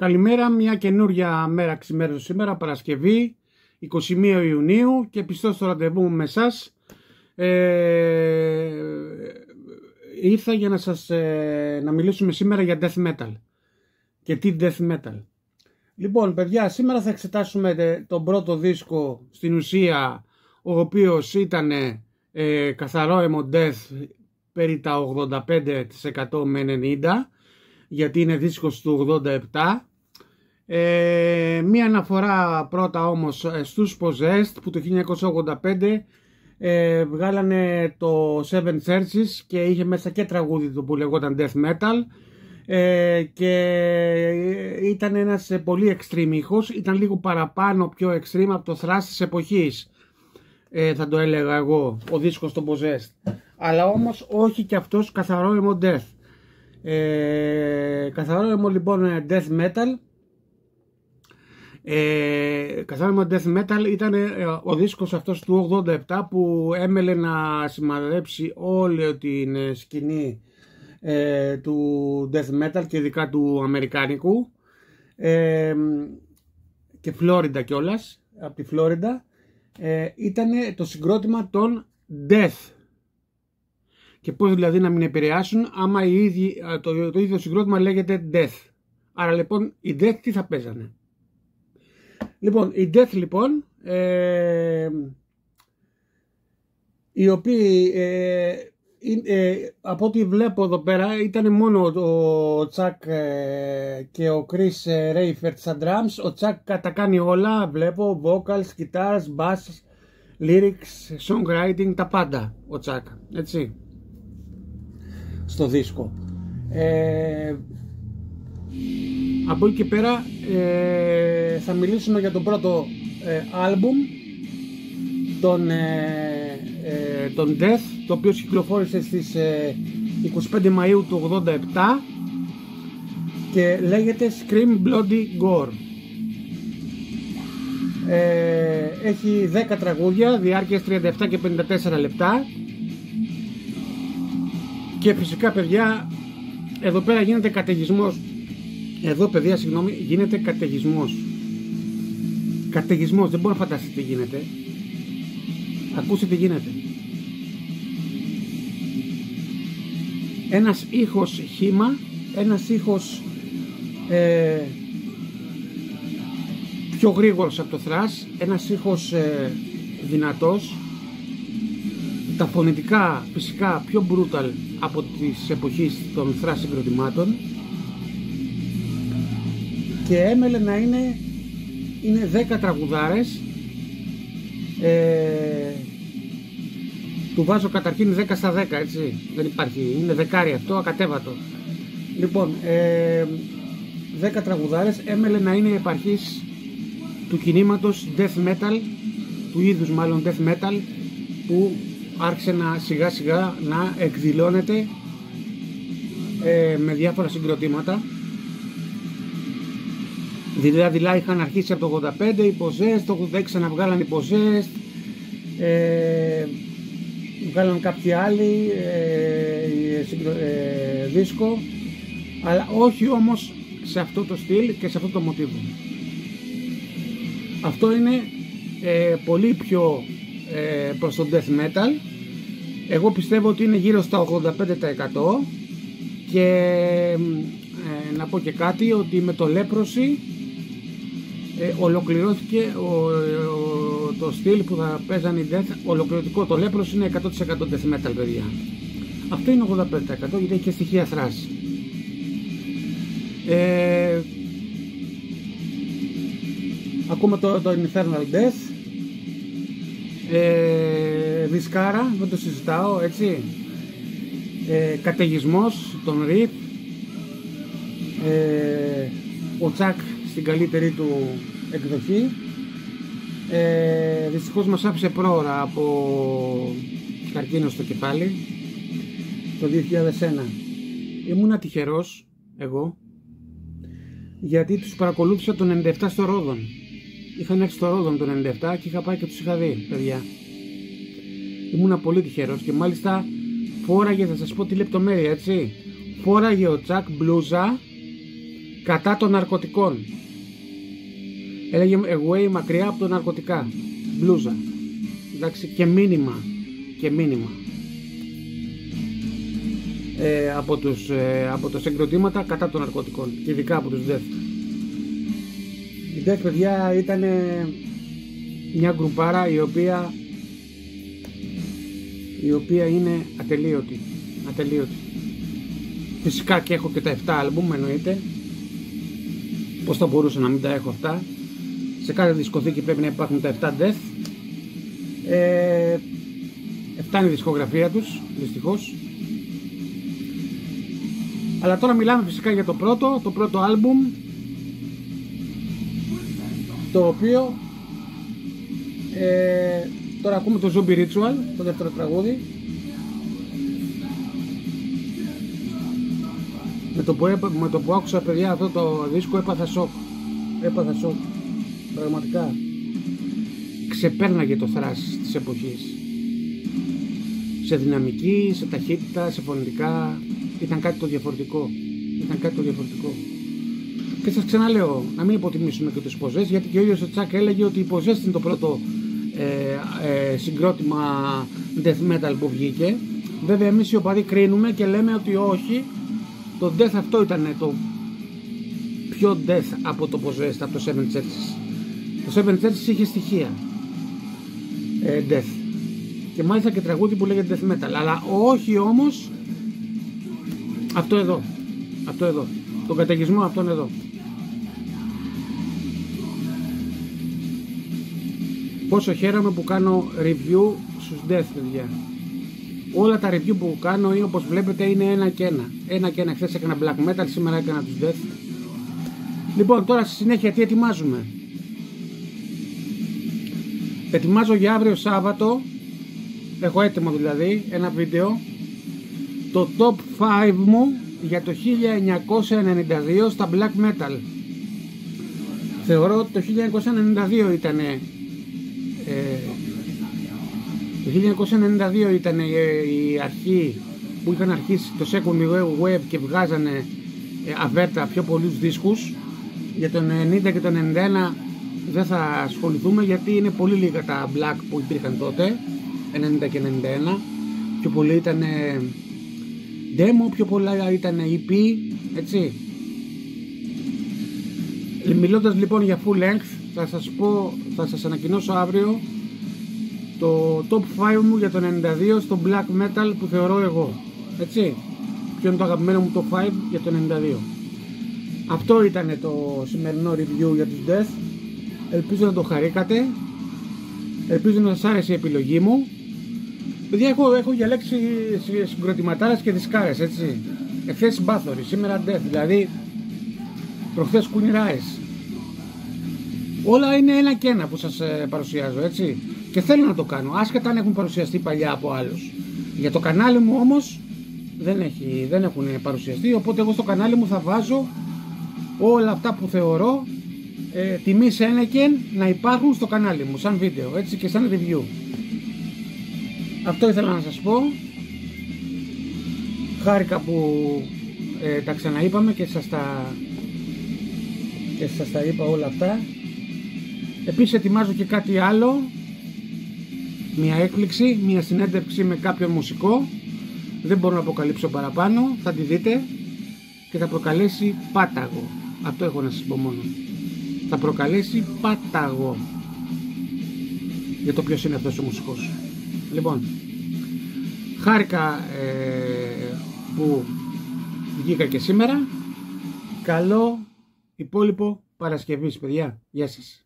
Καλημέρα, μια καινούρια μέρα ξημέρωσε σήμερα, Παρασκευή, 21 Ιουνίου και πιστώ στο ραντεβού με εσάς. Ήρθα για να μιλήσουμε σήμερα για death metal. Και τι death metal. Λοιπόν, παιδιά, σήμερα θα εξετάσουμε τον πρώτο δίσκο, στην ουσία, ο οποίος ήταν καθαρό emo death, περί τα 85% με 90%, γιατί είναι δίσκος του 87. Μία αναφορά πρώτα όμως στους Possessed, που το 1985 βγάλανε το Seven Churches και είχε μέσα και τραγούδι που λεγόταν death metal, και ήταν ένας πολύ extreme ήχος, ήταν λίγο παραπάνω πιο extreme από το thrash της εποχής, θα το έλεγα εγώ, ο δίσκος των Possessed, αλλά όμως όχι και αυτός καθαρό emo death. Καθαρό emo λοιπόν death metal. Καθαρό emo death metal ήταν ο δίσκος αυτός του 87 που έμελε να σημαδέψει όλη την σκηνή του death metal και ειδικά του αμερικάνικου, και Φλόριντα κιόλας, από τη Φλόριντα. Ήταν το συγκρότημα των Death. Και πώς δηλαδή να μην επηρεάσουν άμα το ίδιο συγκρότημα λέγεται Death. Άρα λοιπόν οι Death τι θα παίζανε. Λοιπόν, οι Death λοιπόν, οι οποίοι από ό,τι βλέπω εδώ πέρα ήταν μόνο ο Τσακ και ο Chris Reifert στα drums. Ο Τσακ τα κάνει όλα, βλέπω vocals, guitars, bass, lyrics, songwriting, τα πάντα ο Τσακ, έτσι, στο δίσκο. Από εκεί και πέρα θα μιλήσουμε για το πρώτο άλμπουμ των Death, το οποίο κυκλοφόρησε στις 25 Μαΐου του 87 και λέγεται Scream Bloody Gore. Έχει 10 τραγούδια, διάρκειες 37 και 54 λεπτά. Και φυσικά, παιδιά, εδώ πέρα γίνεται καταιγισμός. Εδώ, παιδιά, συγγνώμη, γίνεται καταιγισμός. Καταιγισμός, δεν μπορώ να φανταστείτε τι γίνεται. Ακούστε τι γίνεται. Ένας ήχος χύμα, ένας ήχος πιο γρήγορος από το thrash, ένας ήχος δυνατός, τα φωνητικά φυσικά πιο brutal από τις εποχές των thrash συγκροτημάτων, και έμελε να είναι 10 τραγουδάρες. Του βάζω καταρχήν 10 στα 10, έτσι, δεν υπάρχει, είναι δεκάρι αυτό, ακατέβατο. Λοιπόν, 10 τραγουδάρες, έμελε να είναι επαρχής του κινήματος death metal, του είδους μάλλον death metal, που άρχισε σιγά σιγά να εκδηλώνεται με διάφορα συγκροτήματα. Δηλαδή είχαν αρχίσει από το 85 οι Possessed, το 86 ξαναβγάλαν οι Possessed, βγάλαν κάποιοι άλλοι δίσκο, αλλά όχι όμως σε αυτό το στυλ και σε αυτό το μοτίβο. Αυτό είναι πολύ πιο προς το death metal. Εγώ πιστεύω ότι είναι γύρω στα 85%. Και να πω και κάτι, ότι με το Leprosy ολοκληρώθηκε το στυλ που θα παίζανε οι Death, ολοκληρωτικό. Το Leprosy είναι 100% death metal, παιδιά. Αυτό είναι 85% γιατί έχει και στοιχεία thrash. Ακούμε το Infernal Death, δισκάρα, δεν το συζητάω, έτσι. Καταιγισμός, τον riff, ο Τσακ στην καλύτερη του εκδοχή. Δυστυχώς μας άφησε πρόωρα από καρκίνο στο κεφάλι το 2001. Ήμουνα τυχερός εγώ, γιατί τους παρακολούθησα το 97 στο Ρόδον. Είχαν έρθει στο Ρόδον το 97 και είχα πάει και τους είχα δει, παιδιά. Ήμουνα πολύ τυχερός και μάλιστα φόραγε, θα σας πω τη λεπτομέρεια, έτσι. Φόραγε ο Τσακ μπλούζα κατά των ναρκωτικών. Έλεγε away, μακριά από τα ναρκωτικά. Μπλούζα. Εντάξει, και μήνυμα. Από τα συγκροτήματα κατά των ναρκωτικών. Και ειδικά από τους Death. Οι Death, παιδιά, ήταν μια γκρουπάρα η οποία είναι ατελείωτη. Φυσικά και έχω και τα 7 άλμπουμ, εννοείται. Πώς θα μπορούσα να μην τα έχω αυτά. Σε κάθε δισκοθήκη πρέπει να υπάρχουν τα 7 Death. 7 είναι η δισκογραφία τους, δυστυχώς. Αλλά τώρα μιλάμε φυσικά για το πρώτο άλμπουμ, το οποίο τώρα ακούμε το Zombie Ritual, το δεύτερο τραγούδι. Με το που άκουσα, παιδιά, αυτό το δίσκο έπαθα σοκ. Πραγματικά ξεπέρναγε το θράσ της εποχής. Σε δυναμική, σε ταχύτητα, σε φωνητικά. Ήταν κάτι το διαφορετικό. Και σας ξαναλέω, να μην υποτιμήσουμε και τους Possessed, γιατί και ο ίδιος ο Τσάκ έλεγε ότι οι Possessed είναι το πρώτο συγκρότημα death metal που βγήκε. Βέβαια εμείς οι οπαδοί κρίνουμε και λέμε ότι όχι, το death αυτό ήταν το πιο death από το Possessed, από το Seven Churches. Το Seven Churches είχε στοιχεία death και μάλιστα και τραγούδι που λέγεται death metal, αλλά όχι όμως αυτό εδώ, τον καταιγισμό αυτόν εδώ. Πόσο χαίρομαι που κάνω review στους Death, παιδιά. Όλα τα review που κάνω, ή όπως βλέπετε, είναι ένα και ένα. Χθες έκανα black metal, σήμερα έκανα τους Death. Λοιπόν, τώρα στη συνέχεια τι ετοιμάζουμε? Ετοιμάζω για αύριο Σάββατο, έχω έτοιμο δηλαδή ένα βίντεο, το top 5 μου για το 1992 στα black metal. Θεωρώ ότι το 1992 ήταν η αρχή που είχαν αρχίσει το second wave και βγάζανε αβέρτα πιο πολλούς δίσκους. Για το 90 και το 91 δεν θα ασχοληθούμε, γιατί είναι πολύ λίγα τα black που υπήρχαν τότε, 90 και 91. Πιο πολύ ήταν demo, πιο πολλά ήταν EP, έτσι. Μιλώντας λοιπόν για full length, θα σας ανακοινώσω αύριο το top 5 μου για το 92 στο black metal που θεωρώ εγώ, έτσι. Ποιο είναι το αγαπημένο μου top 5 για το 92. Αυτό ήταν το σημερινό review για τους Death. Ελπίζω να το χαρήκατε. Ελπίζω να σας άρεσε η επιλογή μου. Παιδιά, έχω διαλέξει συγκροτηματάρες και δισκάρες, έτσι. Εχθές Bathory, σήμερα Death, δηλαδή προχθές Queen Rise. Όλα είναι ένα και ένα που σας παρουσιάζω, έτσι. Και θέλω να το κάνω, άσχετα αν έχουν παρουσιαστεί παλιά από άλλους. Για το κανάλι μου όμως δεν έχουν παρουσιαστεί, οπότε εγώ στο κανάλι μου θα βάζω όλα αυτά που θεωρώ τιμή Σένεκεν να υπάρχουν στο κανάλι μου σαν βίντεο, έτσι, και σαν review. Αυτό ήθελα να σας πω. Χάρηκα που τα ξαναείπαμε και σας τα είπα όλα αυτά. Επίσης ετοιμάζω και κάτι άλλο, μια έκπληξη, μια συνέντευξη με κάποιον μουσικό. Δεν μπορώ να αποκαλύψω παραπάνω, θα τη δείτε και θα προκαλέσει πάταγο. Αυτό έχω να σας πω μόνο. Θα προκαλέσει πάταγο για το ποιος είναι αυτός ο μουσικός. Λοιπόν, χάρηκα που βγήκα και σήμερα. Καλό υπόλοιπο Παρασκευής, παιδιά. Γεια σας.